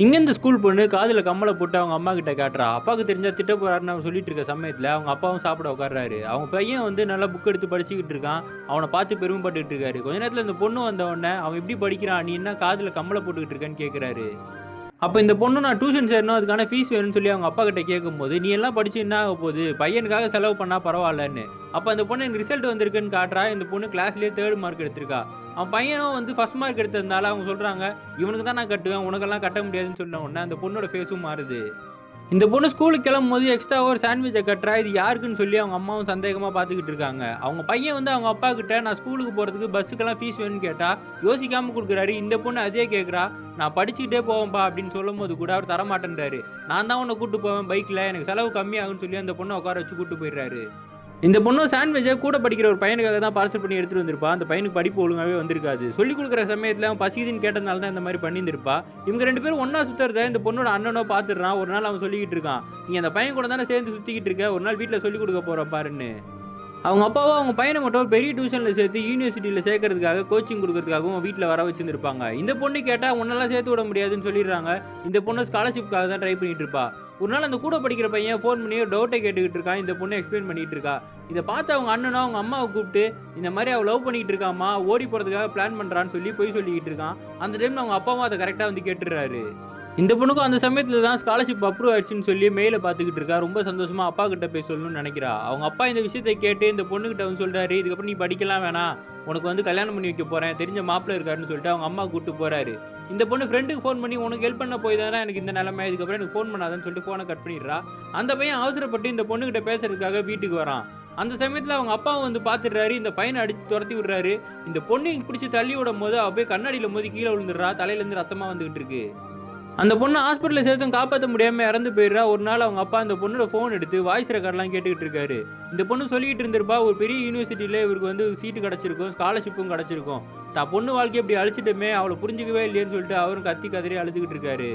இங்க இந்த ஸ்கூல் பொண்ணு காதுல கம்மல போட்டு அவங்க அம்மா கிட்ட காட்டுறா. அப்பாவுக்கு தெரிஞ்சா திட்ட போறாருன்னு அவன் சொல்லிட்டு இருக்க சமயத்துல, அவங்க அப்பாவும் சாப்பிட உட்கார்றாரு. அவங்க பையன் நல்லா புக் எடுத்து படிச்சுக்கிட்டு இருக்கான். அவன பார்த்து பெருமைப்பட்டுட்டு இருக்காரு. கொஞ்ச நேரத்துல இந்த பொண்ணு வந்த உடனே, "அவன் எப்படி படிக்கிறான்? நீ என்ன காதுல கம்மல போட்டுக்கிட்டு இருக்கன்னு?" கேட்கிறாரு. அப்ப இந்த பொண்ணு நான் டியூஷன் சேரணும். அதுக்கான ஃபீஸ் வேணும்னு சொல்லி அவங்க அப்பா கிட்ட கேட்கும்போது, "நீ எல்லாம் படிச்சு என்ன ஆக போகுது? பையனுக்காக செலவு பண்ணா பரவாயில்லன்னு." அப்ப அந்த பொண்ணு எனக்கு ரிசல்ட் வந்திருக்குன்னு காட்டுறா. இந்த பொண்ணு கிளாஸ்லயே 3 மார்க் எடுத்திருக்கா. அவன் பையனும் ஃபர்ஸ்ட் மார்க் எடுத்ததுனால அவங்க சொல்றாங்க, "இவனுக்கு தான் நான் கட்டுவேன். உனக்கெல்லாம் கட்ட முடியாதுன்னு" சொன்ன உடனே அந்த பொண்ணோட ஃபேஸும் மாறுது. இந்த பொண்ணு ஸ்கூலுக்கு கிளம்பும்போது எக்ஸ்ட்ரா ஒரு சாண்ட்விச்ச கட்டுறா. இது யாருக்குன்னு சொல்லி அவங்க அம்மாவும் சந்தேகமா பார்த்துக்கிட்டு இருக்காங்க. அவங்க பையன் அவங்க அப்பா கிட்ட நான் ஸ்கூலுக்கு போறதுக்கு பஸ்ஸுக்கெல்லாம் ஃபீஸ் வேணும்னு கேட்டா, யோசிக்காம குடுக்குறாரு. இந்த பொண்ணு அதே கேட்குறா. நான் படிச்சுக்கிட்டே போவேன்ப்பா அப்படின்னு சொல்லும்போது கூட அவர் தரமாட்டேன்றாரு. நான் தான் உன்ன கூட்டு போவேன் பைக்ல. எனக்கு செலவு கம்மியாகும்னு சொல்லி அந்த பொண்ண உட்கார வச்சு கூட்டு போயிடுறாரு. இந்த பொண்ணும் சாண்ட்விச்ச கூட படிக்கிற ஒரு பையனுக்காக தான் பார்சல் பண்ணி எடுத்துட்டு வந்திருப்பா. அந்த பையனுக்கு படிப்பு ஒழுங்காவே வந்திருக்காது. சொல்லிக் குடுக்குற சமயத்துல அவன் பசிக்குதுன்னு கேட்டதுனால தான் இந்த மாரி பண்ணியிருந்திருப்பா. இவங்க 2 பேரும் ஒண்ணா சுத்துறத இந்த பொண்ணோட அண்ணனோ பார்த்துடுறான். ஒரு நாள் அவன் சொல்லிக்கிட்டு இருக்கான். "நீ அந்த பையன் கூட தானே சேர்ந்து சுத்திக்கிட்டு இருக்க. ஒரு நாள் வீட்ல சொல்லிக் குடுக்க போறேன் பாருன்னு." அவங்க அப்பாவும் அவங்க பையன மட்டும் ஒரு பெரிய டியூஷன்ல சேர்த்து யூனிவர்சிட்டியில சேர்க்கறதுக்காக கோச்சிங் குடுக்கறதுக்காகவும் வீட்ல வர வச்சிருந்திருப்பாங்க. இந்த பொண்ணு கேட்டா உன்னெல்லாம் சேர்த்து விட முடியாதுன்னு சொல்லிடுறாங்க. இந்த பொண்ணு ஸ்காலர்ஷிப்காக தான் ட்ரை பண்ணிட்டு இருப்பா. ஒரு நாள் அந்த கூட படிக்கிற பையன் ஃபோன் பண்ணி ஒரு டவுட்ட கேட்டுக்கிட்டு இருக்கான். இந்த பொண்ணு எக்ஸ்பிளைன் பண்ணிட்டு இருக்கா. இத பார்த்து அவங்க அண்ணனும் அவங்க அம்மாவ கூப்பிட்டு, "இந்த மாரி அவ லவ் பண்ணிட்டு இருக்காம்மா. ஓடி போறதுக்காக பிளான் பண்றான்னு" சொல்லி பொய் சொல்லிக்கிட்டு இருக்கான். அந்த டைம்ல அவங்க அப்பாவும் அத கரெக்ட்டா கேட்டுர்றாரு. இந்த பொண்ணுக்கும் அந்த சமயத்துல தான் ஸ்காலர்ஷிப் அப்ரூவ் ஆயிடுச்சுன்னு சொல்லி மெயில பார்த்துக்கிட்டு இருக்கா. ரொம்ப சந்தோஷமா அப்பா கிட்ட போய் சொல்லணும்னு நினைக்கிறா. அவங்க அப்பா இந்த விஷயத்த கேட்டு இந்த பொண்ணுகிட்ட சொல்றாரு, "இதுக்கப்புறம் நீ படிக்கலாம் வேணாம். உனக்கு கல்யாணம் பண்ணி வைக்க போறேன். தெரிஞ்ச மாப்பிள்ளை இருக்காருன்னு" சொல்லிட்டு அவங்க அம்மா கூட்டு போறாரு. இந்த பொண்ணு ஃப்ரெண்டுக்கு ஃபோன் பண்ணி, "உனக்கு ஹெல்ப் பண்ண போய் தானே எனக்கு இந்த நிலைமை. இதுக்கப்புறம் எனக்கு ஃபோன் பண்ணாதன்னு" சொல்லிட்டு ஃபோன கட் பண்ணிடுறா. அந்த பையன் அவசரப்பட்டு இந்த பொண்ணுகிட்ட பேசுறதுக்காக வீட்டுக்கு வரான். அந்த சமயத்துல அவங்க அப்பாவும் பார்த்துடுறாரு. இந்த பையன அடிச்சு துரத்தி விடுறாரு. இந்த பொண்ணு பிடிச்சு தள்ளி விடும்போது அவ போய் கண்ணாடியில மோதி கீழ விழுந்துடுறா. தலையில இருந்து ரத்தமா வந்துகிட்டு இருக்கு. அந்த பொண்ண ஹாஸ்பிட்டல்ல சேர்த்தும் காப்பாத்த முடியாம இறந்து போயிடுறா. ஒரு நாள் அவங்க அப்பா அந்த பொண்ணோட ஃபோன் எடுத்து வாய்ஸ் ரெக்கார்ட்லாம் கேட்டுக்கிட்டு இருக்காரு. இந்த பொண்ணு சொல்லிக்கிட்டு இருந்திருப்பா, ஒரு பெரிய யூனிவர்சிட்டியில இவருக்கு சீட்டு கிடைச்சிருக்கும், ஸ்காலர்ஷிப்பும் கிடைச்சிருக்கும். தான் பொண்ணு வாழ்க்கைய இப்படி அழிச்சிட்டோமே, அவள புரிஞ்சுக்கவே இல்லையேன்னு சொல்லிட்டு அவரும் கத்தி கதறி அழுதுகிட்டு இருக்காரு.